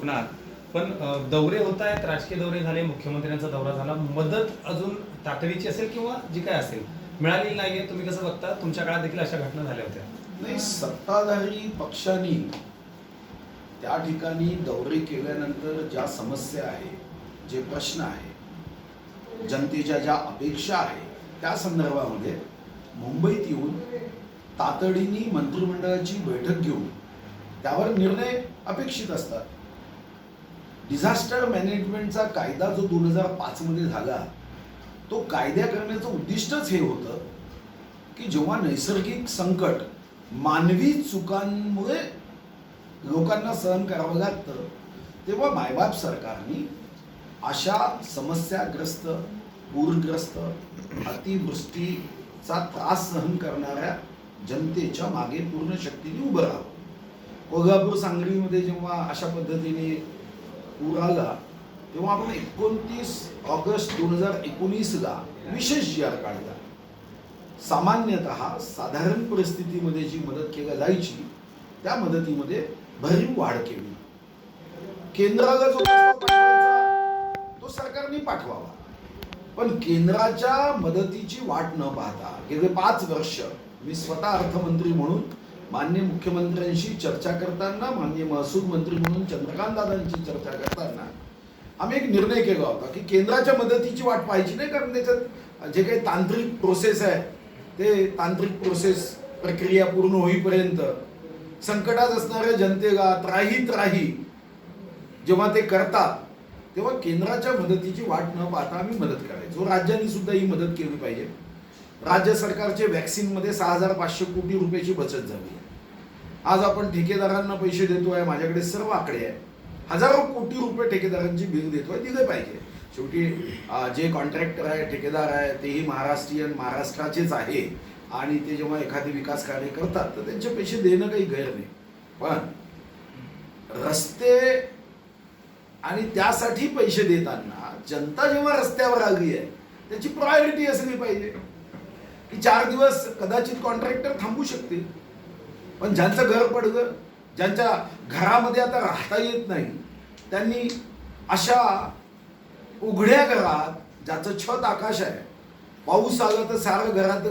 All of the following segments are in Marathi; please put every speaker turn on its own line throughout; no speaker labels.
कोकणात, पण दौरे होत आहेत, राजकीय दौरे झाले, मुख्यमंत्र्यांचा दौरा झाला, मदत अजून तातडीची असेल किंवा जी काय असेल मिळालेली नाहीये. तुम्ही कसं बघता? तुमच्या काळात देखील अशा घटना झाल्या होत्या.
नाही, सत्ताधारी पक्षांनी त्या ठिकाणी दौरे केल्यानंतर ज्या समस्या आहे, जे प्रश्न आहे, जनतेच्या ज्या अपेक्षा आहे, त्या संदर्भामध्ये मुंबईत येऊन तातडीने मंत्रिमंडळाची बैठक घेऊन त्यावर निर्णय अपेक्षित असतात. डिझास्टर मॅनेजमेंटचा कायदा जो 2005 मध्ये झाला, तो कायद्या करण्याचं उद्दिष्टच हे होतं की जेव्हा नैसर्गिक संकट मानवी चुकांमुळे लोकांना सहन करावं लागतं, तेव्हा मायबाप सरकारनी अशा समस्याग्रस्त, पूरग्रस्त, अतिवृष्टीचा त्रास सहन करणाऱ्या जनतेच्या मागे पूर्ण शक्तीने उभं राहावं. कोल्हापूर सांगलीमध्ये जेव्हा अशा पद्धतीने पूर आला, तेव्हा आपण 29 ऑगस्ट 2019ला विशेष जी आर काढला. सामान्यतः साधारण परिस्थितीमध्ये जी मदत केली जायची, त्या मदतीमध्ये भरीव वाढ केली. केंद्राला जो पाठवायचा तो सरकारने पाठवावा, पण केंद्राच्या मदतीची वाट न पाहता गेले 5 वर्ष मी स्वतः अर्थमंत्री म्हणून माननीय मुख्यमंत्र्यांशी चर्चा करताना, माननीय महसूल मंत्री म्हणून चंद्रकांत दादांची चर्चा करताना आम्ही एक निर्णय केला होता की केंद्राच्या मदतीची वाट पाहायची नाही, कारण त्याच्यात जे काही तांत्रिक प्रोसेस आहे, ते तांत्रिक प्रोसेस प्रक्रिया पूर्ण होईपर्यंत संकटात असणाऱ्या जनतेला त्राही जेव्हा ते करतात, तेव्हा केंद्राच्या मदतीची वाट न पाहता आम्ही मदत करायचो. राज्यांनी सुद्धा ही मदत केली पाहिजे. राज्य सरकारचे वॅक्सिनमध्ये 6,500 कोटी रुपयाची बचत झाली. आज आपण ठेकेदारांना पैसे देतोय, माझ्याकडे सर्व आकडे आहे, हजारो कोटी रुपये ठेकेदारांची बिल देतोय, दिले पाहिजे. शेवटी जे कॉन्ट्रॅक्टर आहे, ठेकेदार आहे, तेही महाराष्ट्राचेच आहे, आणि ते जेव्हा एखादे विकास कार्य करतात तर त्यांचे पैसे देणं काही गैर नाही. पण रस्ते आणि त्यासाठी पैसे देताना जनता जेव्हा रस्त्यावर आली आहे, त्याची प्रायोरिटी असली पाहिजे की 4 दिवस कदाचित कॉन्ट्रॅक्टर थांबू शकतील, पण ज्यांचं घर पडलं, ज्यांच्या घरामध्ये आता राहता येत नाही, त्यांनी अशा उघड्या घरात, ज्याचं छत आकाश आहे, पाऊस आला तर सारं घरात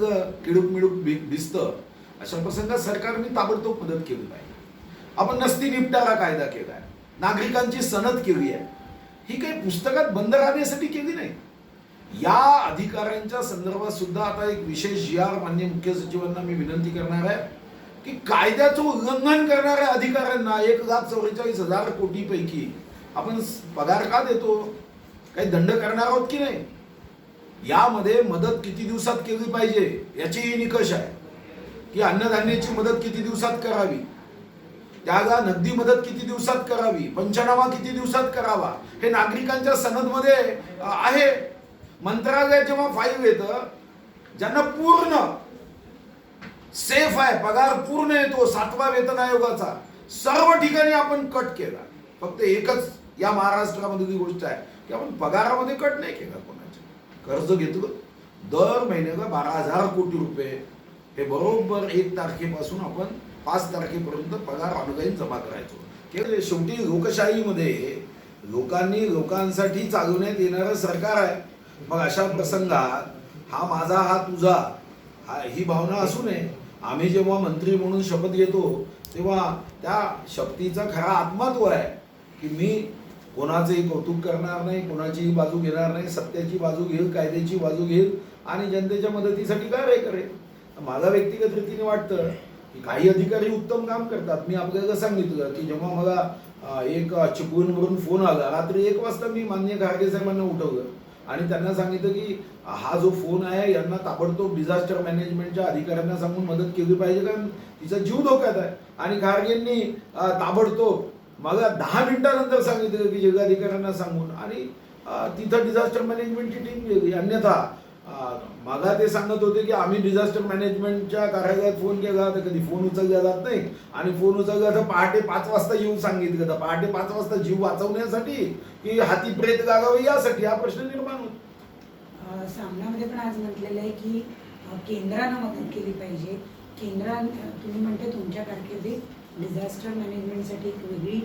किडूक मिडूक भिजतं, अशा प्रसंगात सरकारने ताबडतोब मदत केली पाहिजे. आपण नस्ती निपटारा कायदा केलाय, नागरिकांची सनद केली आहे. ही काही पुस्तकात बंद राहण्यासाठी केली नाही. या अधिकाऱ्यांच्या संदर्भात सुद्धा आता एक विशेष जी आर माननीय मुख्य सचिवांना मी विनंती करणार आहे की कायद्याचं उल्लंघन करणाऱ्या अधिकाऱ्यांना 1,44,000 कोटी पैकी आपण पगार का देतो? काही दंड करणार आहोत की नाही? यामध्ये मदत किती दिवसात केली पाहिजे याचीही निकष आहे की अन्नधान्याची मदत किती दिवसात करावी, त्याला नगदी मदत किती दिवसात करावी, पंचनामा किती दिवसात करावा, हे नागरिकांच्या सनदमध्ये आहे. मंत्रालयात जेव्हा फाईल येतं, ज्यांना पूर्ण सेफ आहे, पगार पूर्ण येतो 7वा वेतन आयोगाचा, सर्व ठिकाणी आपण कट केला. फक्त एकच या महाराष्ट्रामधली गोष्ट आहे की आपण पगारामध्ये कट नाही केला. कोणाच्या कर्ज घेतलं, दर महिन्याला 12,000 कोटी रुपये हे बरोबर 1 तारखेपासून आपण 5 तारखेपर्यंत पगार ऑनलाईन जमा करायचो. शेवटी लोकशाहीमध्ये लोकांनी लोकांसाठी चालवण्यात येणारं सरकार आहे. मग अशा प्रसंगात हा माझा हा तुझा ही भावना असू नये. आम्ही जेव्हा मंत्री म्हणून शपथ घेतो, तेव्हा त्या शपथीचा खरा आत्मा तो आहे की मी कोणाचंही कौतुक करणार नाही, कोणाचीही बाजू घेणार नाही, सत्याची बाजू घेईल, कायद्याची बाजू घेईल आणि जनतेच्या मदतीसाठी कार्य करेल. मला व्यक्तिगत रीतीने वाटतं की काही अधिकारी उत्तम काम करतात. मी आपल्याला सांगितलं की जेव्हा मला एक चिपळूणवरून फोन आला रात्री 1 वाजता, मी माननीय खारगे साहेबांना उठवलं आणि त्यांना सांगितलं की हा जो फोन आहे यांना ताबडतोब डिझास्टर मॅनेजमेंटच्या अधिकाऱ्यांना सांगून मदत केली पाहिजे, कारण तिचा जीव धोक्यात आहे. आणि खारगेंनी ताबडतोब मला 10 मिनिटानंतर सांगितलं की जिल्हाधिकाऱ्यांना सांगून, आणि तिथं डिझास्टर मॅनेजमेंटची टीम गेली. अन्यथा मला ते सांगत होते की आम्ही डिझास्टर मॅनेजमेंटच्या कार्यालयात फोन केला तर कधी फोन उचलला जात नाही, आणि फोन उचलला तर पहाटे 5 वाजता येऊन सांगितलं तर पहाटे 5 वाजता जीव वाचवण्यासाठी की हाती प्रेत गागावं यासाठी हा प्रश्न निर्माण होतो.
सामनामध्ये पण आज म्हटलेलं आहे की केंद्रानं मदत केली पाहिजे. तुम्ही म्हणते तुमच्या कारकिर्दीत डिझास्टर मॅनेजमेंटसाठी एक वेगळी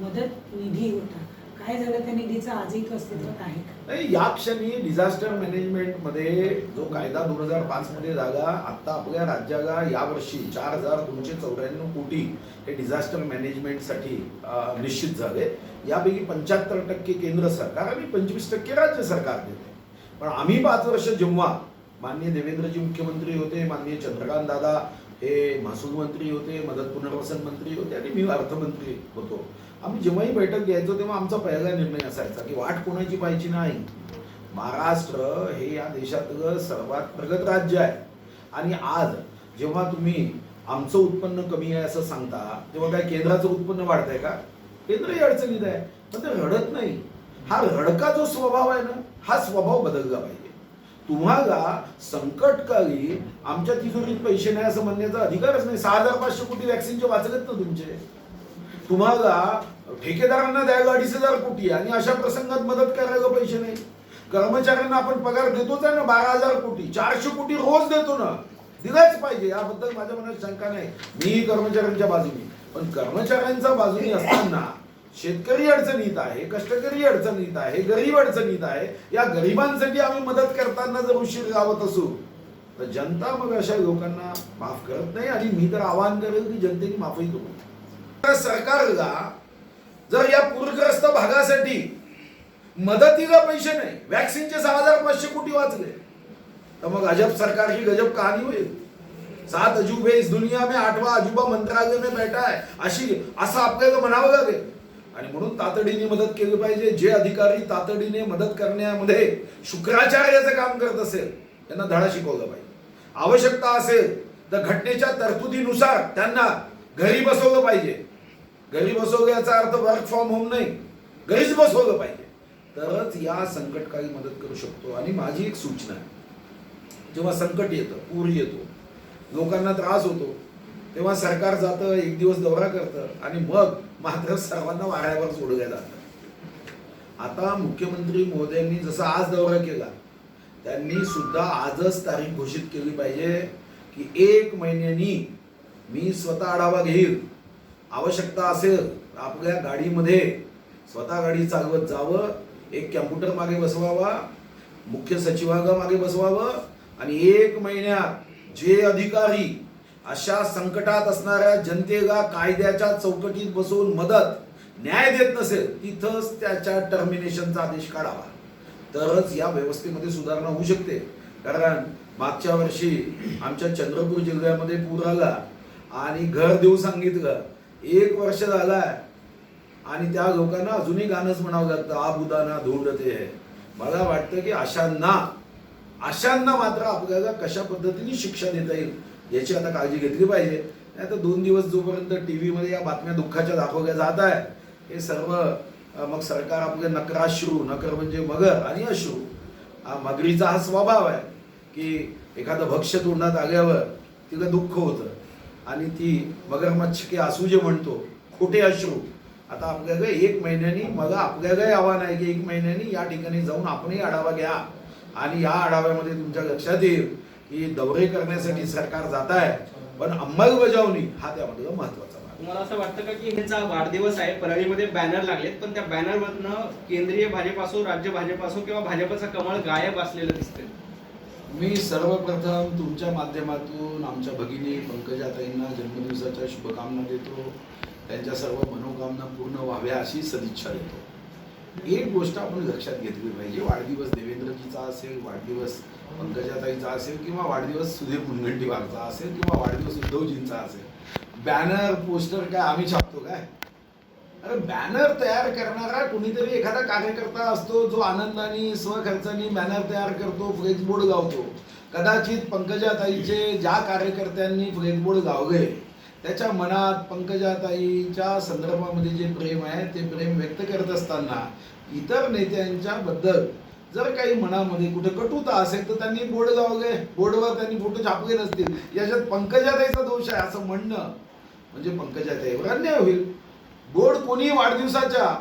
मदत निधी होता, काय झालं त्या निधीचं आजही अस्तित्वात आहे का?
नाही, या क्षणी डिझास्टर मॅनेजमेंटमध्ये जो कायदा 2005 मध्ये झाला, आता आपल्या राज्याला यावर्षी 4,294 कोटी हे डिझास्टर मॅनेजमेंटसाठी निश्चित झाले. यापैकी 75% केंद्र सरकार आणि 25% राज्य सरकार देते. पण आम्ही 5 वर्ष जेव्हा माननीय देवेंद्रजी मुख्यमंत्री होते, माननीय चंद्रकांत दादा हे महसूल मंत्री होते, मदत पुनर्वसन मंत्री होते आणि मी अर्थमंत्री होतो, आम्ही जेव्हाही बैठक घ्यायचो तेव्हा आमचा पहिला निर्णय असायचा की वाट कोणाची पाहायची नाही. महाराष्ट्र हे या देशातलं सर्वात प्रगत राज्य आहे आणि आज जेव्हा तुम्ही आमचं उत्पन्न कमी आहे असं सांगता तेव्हा काय केंद्राचं उत्पन्न वाढतंय का? केंद्रही अडचणीत आहे, पण ते रडत नाही. हा रडका जो स्वभाव आहे ना, हा स्वभाव बदलला पाहिजे. तुम्हाला संकटकाळी आमच्या तिजोरीत पैसे नाही असं म्हणण्याचा अधिकारच नाही. 6,500 कोटी वॅक्सिनचे वाचलेत ना तुमचे. तुम्हाला ठेकेदारांना द्यायला 2,500 कोटी आणि अशा प्रसंगात मदत करायला पैसे नाही. कर्मचाऱ्यांना आपण पगार देतोच आहे ना 12,000 कोटी, 400 कोटी रोज देतो ना, दिलाच पाहिजे. याबद्दल माझ्या मनात शंका नाही. मीही कर्मचाऱ्यांच्या बाजूने, पण कर्मचाऱ्यांच्या बाजूने असताना शेतकरी अडचणीत आहे, कष्टकरी अडचणीत आहे, गरीब अडचणीत आहे. या गरिबांसाठी आम्ही मदत करताना जर उशीर लावत असू तर जनता मग अशा लोकांना माफ करत नाही आणि मी तर आवाहन करेल की जनतेने माफही करू. सरकारला जर या पूरग्रस्त भागासाठी मदतीला पैसे नाही, वॅक्सिनचे 6,500 कोटी वाचले, तर मग अजब सरकार की गजब कहानी होईल. 7 अजूबे इस दुनिया में 8वां अजूबा मंत्रालय में बैठा है असं आपल्याला म्हणावं लागेल. आणि म्हणून तातडीने मदत केली पाहिजे. जे अधिकारी तातडीने मदत करण्यामध्ये शुक्राचार्याचं काम करत असेल त्यांना धडा शिकवला पाहिजे. आवश्यकता असेल तर घटनेच्या तरतुदीनुसार त्यांना घरी बसवलं पाहिजे. घरी बसवलं याचा अर्थ वर्क फ्रॉम होम नाही, घरीच बसवलं पाहिजे, तरच या संकटकाळी मदत करू शकतो. आणि माझी एक सूचना आहे, जेव्हा संकट येतं, पूर येतो, लोकांना त्रास होतो, तेव्हा सरकार जातं, एक दिवस दौरा करतं आणि मग मात्र सर्वांना वाऱ्यावर सोडलं जातं. आता मुख्यमंत्री महोदयांनी जसा आज दौरा केला, त्यांनी सुद्धा आजच तारीख घोषित केली पाहिजे की 1 महिन्यानी मी स्वतः आढावा घेईल. आवश्यकता असेल आपल्या गाडीमध्ये स्वतः गाडी चालवत जावं, एक कॅम्प्युटर मागे बसवावा, मुख्य सचिवाला मागे बसवावं आणि 1 महिन्यात जे अधिकारी अशा संकटात असणाऱ्या जनतेला कायद्याच्या चौकटीत बसवून मदत न्याय देत नसेल तिथंच त्याच्या टर्मिनेशनचा आदेश काढावा, तरच या व्यवस्थेमध्ये सुधारणा होऊ शकते. कारण मागच्या वर्षी आमच्या चंद्रपूर जिल्ह्यामध्ये पूर आला आणि घर देऊ सांगितलं, 1 वर्ष झालाय आणि त्या लोकांना अजूनही गाणंच म्हणावं लागतं, आबुदाना ढूंढते है. मला वाटतं की अशांना मात्र आपल्याला कशा पद्धतीने शिक्षा देता येईल याची आता काळजी घेतली पाहिजे. नाही तर 2 दिवस जोपर्यंत TV मध्ये या बातम्या दुःखाच्या दाखवल्या जात आहे, हे सर्व मग सरकार आपले नकराश्रू, नकर म्हणजे मगर आणि अश्रू, मगरीचा हा स्वभाव आहे की एखादं भक्ष्य तोंडात आल्यावर तिला दुःख होतं आणि ती मगरमच्छ के आसू जे म्हणतो, खोटे अश्रू. आता आपल्याला 1 महिन्यानी, मला आपल्यालाही आव्हान आहे की 1 महिन्यानी या ठिकाणी जाऊन आपणही आढावा घ्या आणि या आढाव्यामध्ये तुमच्या लक्षात येईल की दौरे करण्यासाठी सरकार जात आहे, पण अंमलबजावणी हा त्यामधला महत्वाचा भाग.
तुम्हाला असं वाटतं का की ह्याचा वाढदिवस आहे, परळीमध्ये बॅनर लागलेत, पण त्या बॅनरवरनं केंद्रीय भाजप असो, राज्य भाजप असो किंवा भाजपचा कमळ गायब असलेलं दिसतंय?
मी सर्वप्रथम तुमच्या माध्यमातून आमच्या भगिनी पंकजाताईंना जन्मदिवसाच्या शुभकामना देतो. त्यांच्या सर्व मनोकामना पूर्ण व्हाव्या अशी सदिच्छा देतो. एक गोष्ट आपण लक्षात घेतली पाहिजे, वाढदिवस देवेंद्रजीचा असेल, वाढदिवस पंकजाताईचा असेल किंवा वाढदिवस सुधीर मुनगंटीवारचा असेल किंवा वाढदिवस उद्धवजींचा असेल, बॅनर पोस्टर काय आम्ही छापतो काय? अरे बॅनर तयार करणारा कुणीतरी एखादा कार्यकर्ता असतो जो आनंदाने स्वखर्चाने बॅनर तयार करतो, फ्लेक्सबोर्ड लावतो. कदाचित पंकजाताईचे ज्या कार्यकर्त्यांनी फ्लेक्सबोर्ड लावले त्याच्या मनात पंकजाताईच्या संदर्भामध्ये जे प्रेम आहे ते प्रेम व्यक्त करत असताना इतर नेत्यांच्या बद्दल जर काही मनामध्ये कुठे कटुता असेल तर त्यांनी बोर्ड लावले, बोर्डवर त्यांनी फोटो छापले नसतील, याच्यात पंकजाताईचा दोष आहे असं म्हणणं म्हणजे पंकजाताईवर अन्याय होईल. बोर्ड कोणी वाढदिवसाच्या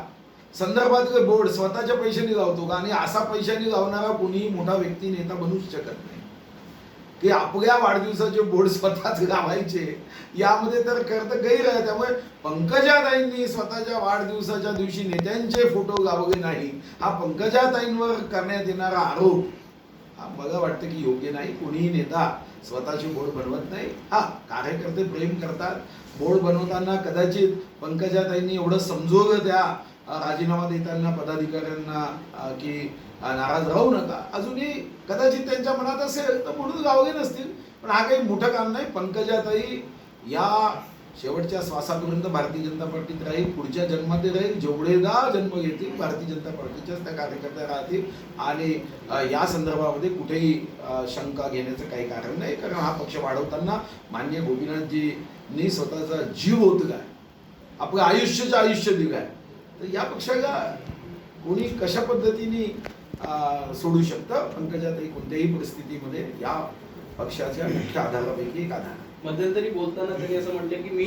संदर्भातले बोर्ड स्वतःच्या पैशाने लावतो का? आणि असा पैशाने लावणारा कोणी मोठा व्यक्ती नेता बनूच शकत नाही. की आपल्या वाढदिवसाचे बोर्ड स्वतःच लावायचे, यामध्ये तर खरं तर गैर आहे. त्यामुळे पंकजाताईंनी स्वतःच्या वाढदिवसाच्या दिवशी नेत्यांचे फोटो लावले नाही, हा पंकजाताईंवर करण्यात येणारा आरोप हा मला वाटतं की योग्य नाही. कोणीही नेता स्वतःची बोर्ड बनवत नाही. हा, कार्यकर्ते प्रेम करतात. बोर्ड बनवताना कदाचित पंकजाताईंनी एवढं समजवलं त्या राजीनामा देताना पदाधिकाऱ्यांना की नाराज राहू नका, अजूनही कदाचित त्यांच्या मनात असेल तर म्हणून गावले नसतील. पण हा काही मोठं काम नाही. पंकजाताई या शेवटच्या श्वासापर्यंत भारतीय जनता पार्टीत राहील, पुढच्या जन्मात राहील. जेवढेदा जन्म घेतील भारतीय जनता पार्टीच्याच त्या कार्यकर्त्या राहतील आणि या संदर्भामध्ये कुठेही शंका घेण्याचं काही कारण नाही. कारण हा पक्ष वाढवताना माननीय गोपीनाथजींनी स्वतःचा जीव ओतलाय, आपलं आयुष्याचं आयुष्य दिलंय. तर या पक्षाला कोणी कशा पद्धतीने सोडू शकतं? पंकजाताई कोणत्याही परिस्थितीमध्ये या पक्षाच्या मुख्य आधारापैकी एक आधार.
मध्यंतरी बोलताना त्यांनी असं म्हटलं की मी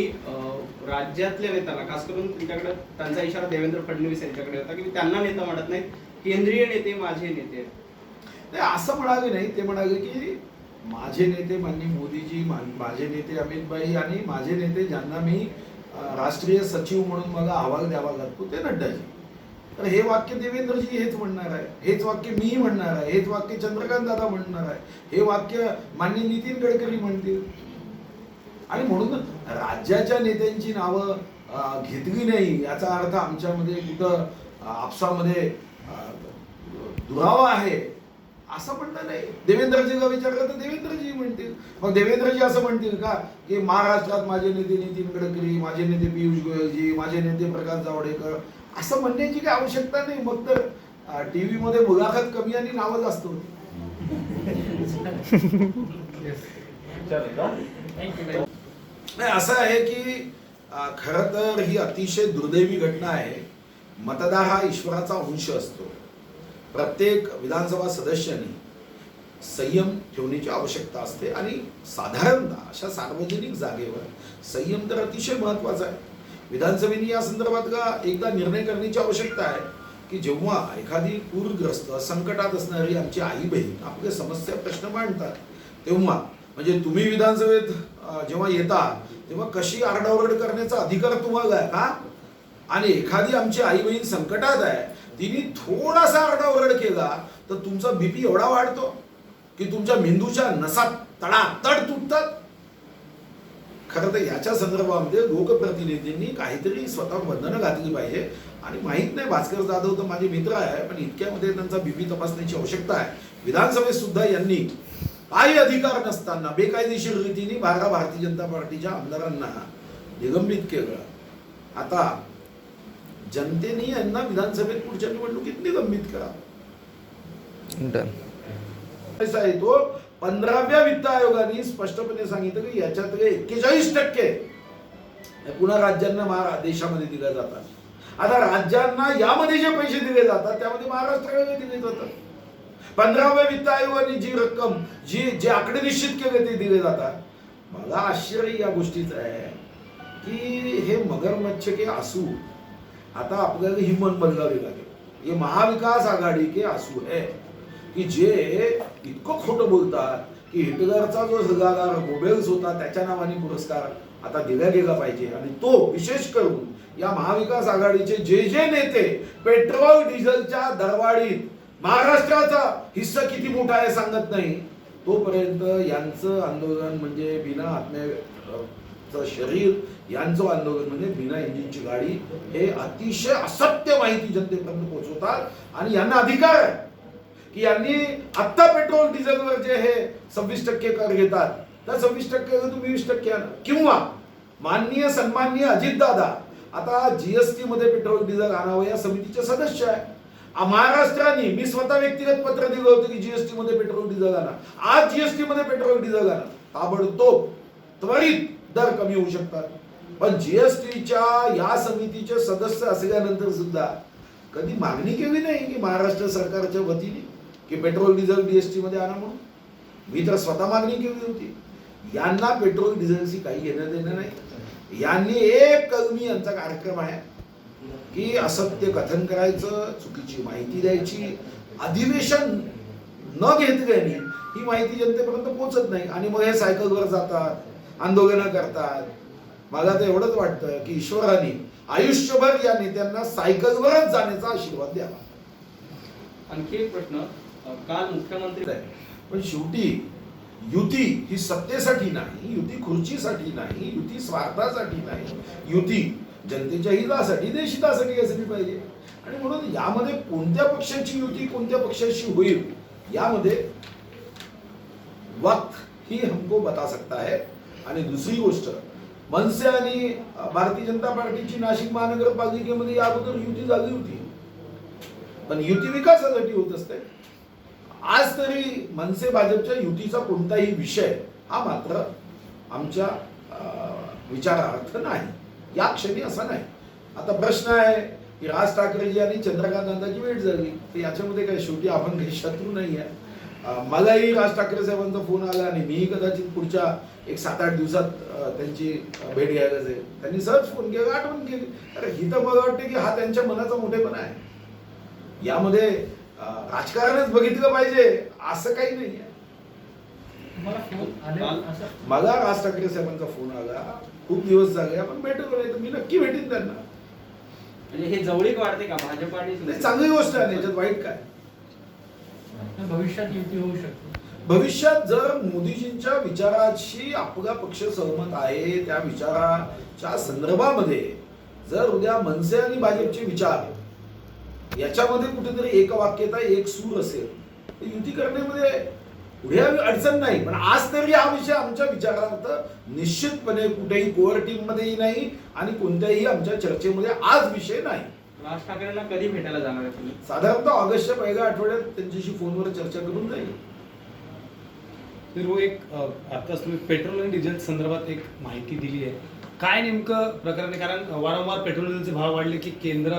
राज्यातल्या नेत्यांना, खास करून तुमच्याकडे त्यांचा इशारा देवेंद्र फडणवीस यांच्याकडे होता की मी त्यांना नेता म्हणत नाही, केंद्रीय नेते माझे नेते.
नाही, असं म्हणाले नाही. ते म्हणाले की माझे नेते माननीय मोदीजी, माझे नेते अमितभाई आणि माझे नेते ज्यांना मी राष्ट्रीय सचिव म्हणून मला अहवाल द्यावा लागतो ते नड्डाजी. तर हे वाक्य देवेंद्रजी हेच म्हणणार आहे, हेच वाक्य मी म्हणणार आहे, हेच वाक्य चंद्रकांत दादा म्हणणार आहे, हे वाक्य माननीय नितीन गडकरी म्हणतील. आणि म्हणून राज्याच्या नेत्यांची नावं घेतली नाही याचा अर्थ आमच्यामध्ये कुठं आपसामध्ये दुरावा आहे असं म्हणणं नाही. देवेंद्रजीला विचारलं तर देवेंद्रजी म्हणतील. मग देवेंद्रजी असं म्हणतील का की महाराष्ट्रात माझे नेते नितीन गडकरी, माझे नेते पियुष गोयलजी, माझे नेते प्रकाश जावडेकर, असं म्हणण्याची काही आवश्यकता नाही. मग तर टीव्ही मध्ये मुलाखत कमी आणि नावं जास्त होती. नाही, असं आहे की खरं तर ही अतिशय दुर्दैवी घटना आहे. मतदार हा ईश्वराचा अंश असतो. प्रत्येक विधानसभा सदस्याने संयम ठेवण्याची आवश्यकता असते आणि साधारणतः अशा सार्वजनिक जागेवर संयम तर अतिशय महत्वाचा आहे. विधानसभेने या संदर्भात एकदा निर्णय करण्याची आवश्यकता आहे की जेव्हा एखादी पूरग्रस्त संकटात असणारी आमची आई बहीण आपले समस्या प्रश्न मांडतात तेव्हा म्हणजे तुम्ही विधानसभेत जेव्हा येता तेव्हा कशी आरडाओरड करण्याचा अधिकार तुम्हाला आहे का? आणि एखादी आमची आई बहीण संकटात आहे, तिने थोडासा आरडाओरड केला तर तुमचा बीपी एवढा वाढतो की तुमच्या मेंदूच्या नसा तडातड तुटतात. खरं तर याच्या संदर्भामध्ये लोकप्रतिनिधींनी काहीतरी स्वतः बंधनं घातली पाहिजे. आणि माहित नाही, भास्कर जाधव तर माझे मित्र आहे, पण इतक्यामध्ये त्यांचा बीपी तपासण्याची आवश्यकता आहे. विधानसभेत सुद्धा यांनी काही अधिकार नसताना बेकायदेशीर रीतीने भारतीय जनता पार्टीच्या आमदारांना निलंबित केलं. आता जनतेने यांना विधानसभेत पुढच्या निवडणुकीत निलंबित करा. पैसा येतो. 15व्या वित्त आयोगाने स्पष्टपणे सांगितलं की याच्यातले 41% पुन्हा राज्यांना देशामध्ये दिल्या जातात. आता राज्यांना यामध्ये जे पैसे दिले जातात त्यामध्ये महाराष्ट्राला दिले जातात. 15व्या वित्त आयोगाने जी रक्कम जे आकडे निश्चित केले ते दिले जातात. मला आश्चर्य या गोष्टीचं आहे की हे मगरमच्छ के आंसू आता आपल्याला ही मन बदलावी लागेल. हे महाविकास आघाडी के आंसू है की जे इतकं खोटं बोलतात की हिटलरचा जो सल्लागार गोबेल्स होता त्याच्या नावाने पुरस्कार आता दिला गेला पाहिजे. आणि तो विशेष करून या महाविकास आघाडीचे जे नेते पेट्रोल डिझेलच्या दरवाढीत महाराष्ट्राचा हिस्सा किती मोठा आहे सांगत नाही, तोपर्यंत यांचं आंदोलन म्हणजे बिना आत्म्याचं शरीर, यांचं आंदोलन म्हणजे बिना इंजिनची गाडी, हे अतिशय असत्य माहिती जनतेपर्यंत पोहोचवतात. आणि यांना अधिकार आहे की यांनी आत्ता पेट्रोल डिझेलवर जे हे 26% कर घेतात त्या 26% तुम्ही 20% आणा. किंवा माननीय सन्माननीय अजितदादा आता जीएसटी मध्ये पेट्रोल डिझेल आणावं या समितीचे सदस्य आहे. महाराष्ट्राने मी स्वतः व्यक्तिगत पत्र दिलं होतं की जीएसटी मध्ये पेट्रोल डिझेल आणा. आज जीएसटी मध्ये पेट्रोल डिझेल आणा. ताबडतोब त्वरित दर कमी होऊ शकतात. पण जीएसटीच्या या समितीचे सदस्य असल्यानंतर सुद्धा कधी मागणी केली नाही की महाराष्ट्र सरकारच्या वतीने की पेट्रोल डिझेल जीएसटी मध्ये आणा म्हणून. मी तर स्वतः मागणी केली होती. यांना पेट्रोल डिझेलशी काही घेणं देणं नाही. यांनी एक कलमी यांचा कार्यक्रम आहे की असत्य कथन करायचं, चुकीची माहिती द्यायची, अधिवेशन न घेतल्याने ही माहिती जनतेपर्यंत पोहोचत नाही आणि मग हे सायकलवर जातात, आंदोलनं करतात. मला तर एवढंच वाटतं की ईश्वराने आयुष्यभर या नेत्यांना सायकलवरच जाण्याचा आशीर्वाद द्यावा.
आणखी एक प्रश्न, काल मुख्यमंत्री
पण शेवटी युती ही सत्तेसाठी नाही, युती खुर्चीसाठी नाही, युती स्वार्थासाठी नाही, युती जनतेच्या हितासाठी, देशहितासाठी असली पाहिजे. आणि म्हणून यामध्ये कोणत्या पक्षाची युती कोणत्या पक्षाशी होईल यामध्ये वक्त ही हमको बता सकता है. आणि दुसरी गोष्ट, मनसे आणि भारतीय जनता पार्टीची नाशिक महानगरपालिकेमध्ये या अगोदर युती झाली होती, पण युती विकासासाठी होत असते. आज तरी मनसे भाजपच्या युतीचा कोणताही विषय हा मात्र आमच्या विचारार्थ नाही, या क्षणी असा नाही. आता प्रश्न आहे की राज ठाकरेजी आणि चंद्रकांतांची भेट झाली, तर याच्यामध्ये काय शेवटी आपण काही शत्रू नाही आहे. मलाही राज ठाकरे साहेबांचा फोन आला आणि मीही कदाचित पुढच्या एक 7-8 दिवसात त्यांची भेट घ्यायला जाईल. त्यांनी सहज फोन केला, आठवण केली. अरे ही तर मला वाटते की हा त्यांच्या मनाचा मोठेपणा आहे. यामध्ये राजकारणच बघितलं पाहिजे असं काही नाही आहे. मला राज ठाकरे साहेबांचा फोन आला, खूप दिवस झाले, आपण भेटलो नाही, तर मी नक्की भेटीन त्यांना.
म्हणजे हे जवळीक वाढते का भाजप आणि
नाही, चांगली गोष्ट आहे, याच्यात वाईट काय.
भविष्यात युती होऊ शकते.
भविष्यात जर मोदीजींच्या विचाराशी आपला पक्ष सहमत आहे, त्या विचाराच्या संदर्भामध्ये जर उद्या मनसे आणि भाजपचे विचार याच्यामध्ये कुठेतरी एकवाक्यता, एक सूर असेल, तर युती करण्यामध्ये पुढे अडचण नाही. पण आज तरी हा विषय आमच्या विचारार्थ निश्चितपणे कुठेही कोअर टीम मध्येही नाही आणि कोणत्याही आमच्या चर्चेमध्ये आज विषय नाही.
राज ठाकरेंना कधी भेटायला जाणार आहे तुम्ही?
साधारणतः ऑगस्टच्या पहिल्या आठवड्यात त्यांच्याशी फोनवर चर्चा करून जाईल.
तर वो एक आताच तुम्ही पेट्रोल आणि डिझेल संदर्भात एक माहिती दिली आहे. काय नेमकं प्रकरण आहे? कारण वारंवार पेट्रोल डिझेलचे भाव वाढले की केंद्र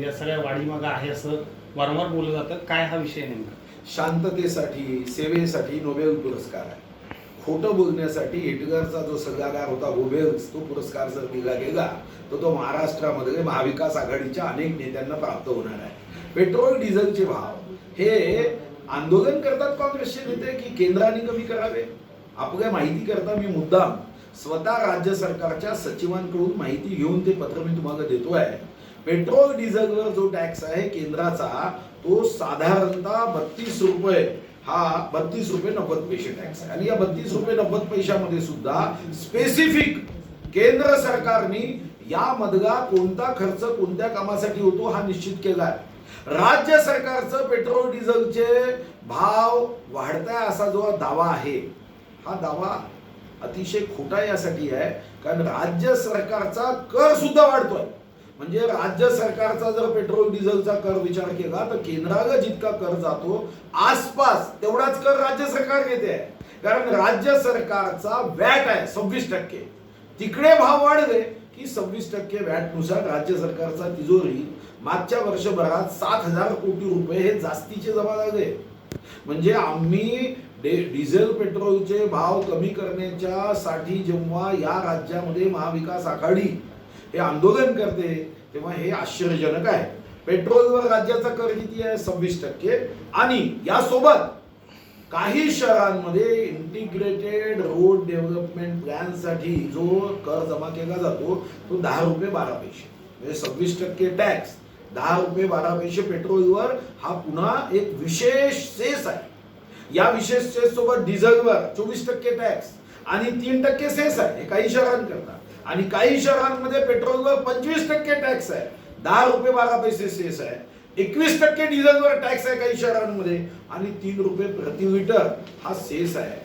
या सगळ्या वाढीमागं आहे असं वारंवार बोललं जातं. काय हा विषय नेमका?
शांततेसाठी, सेवेसाठी नोबेल पुरस्कार आहे. खोटं बोलण्यासाठी हिटलरचा जो सल्लागार होता गोबेल्स, तो पुरस्कार जर दिला गेला तर तो महाराष्ट्रामध्ये महाविकास आघाडीच्या अनेक नेत्यांना प्राप्त होणार आहे. पेट्रोल डिझेलचे भाव हे आंदोलन करतात काँग्रेसचे नेते की केंद्राने कमी करावे. आपल्या माहिती करता मी मुद्दाम स्वतः राज्य सरकारच्या सचिवांकडून माहिती घेऊन ते पत्र मी तुम्हाला देतोय. पेट्रोल डिझेलवर जो टॅक्स आहे केंद्राचा, तो साधारणतः 32 रुपये, हा 32 रुपये 90 पैसे टॅक्स आहे. आणि या 32 रुपये 90 पैशामध्ये सुद्धा स्पेसिफिक केंद्र सरकारने यामधला कोणता खर्च कोणत्या कामासाठी होतो हा निश्चित केला आहे. राज्य सरकारचं पेट्रोल डिझेलचे भाव वाढताय असा जो दावा आहे, हा दावा अतिशय खोटा यासाठी आहे कारण राज्य सरकारचा कर सुद्धा वाढतोय. म्हणजे राज्य सरकारचा जर पेट्रोल डिझेलचा कर विचार केला तर केंद्राला जितका कर जातो आसपास तेवढाच कर राज्य सरकार घेते आहे. कारण राज्य सरकारचा वॅट आहे 26%. तिकडे भाव वाढले की 26% वॅटनुसार राज्य सरकारचा तिजोरी मागच्या वर्षभरात 7,000 कोटी रुपये हे जास्तीचे जमा झाले. म्हणजे आम्ही डिझेल पेट्रोलचे भाव कमी करण्याच्या साठी जेव्हा या राज्यामध्ये महाविकास आघाडी हे आंदोलन करते तेव्हा हे आश्चर्यजनक आहे. पेट्रोलवर राज्याचा कर किती आहे? 26%. आणि यासोबत काही शहरांमध्ये इंटिग्रेटेड रोड डेव्हलपमेंट प्लॅन साठी जो कर जमा केला जातो तो 10 रुपये 12 पैसे. म्हणजे 26% टॅक्स, 10 रुपये 12 पैसे पेट्रोलवर, हा पुन्हा एक विशेष सेस आहे. या विशेष सेस सोबत डिझेलवर 24% टॅक्स आणि 3% सेस आहे. हे काही शहरांकरता. आणि काही शहरांमध्ये पेट्रोलवर 25% टॅक्स आहे, 10 रुपये 12 पैसे सेस आहे, 21% डिझेलवर टॅक्स आहे काही शहरांमध्ये आणि 3 रुपये प्रति लिटर हा सेस आहे.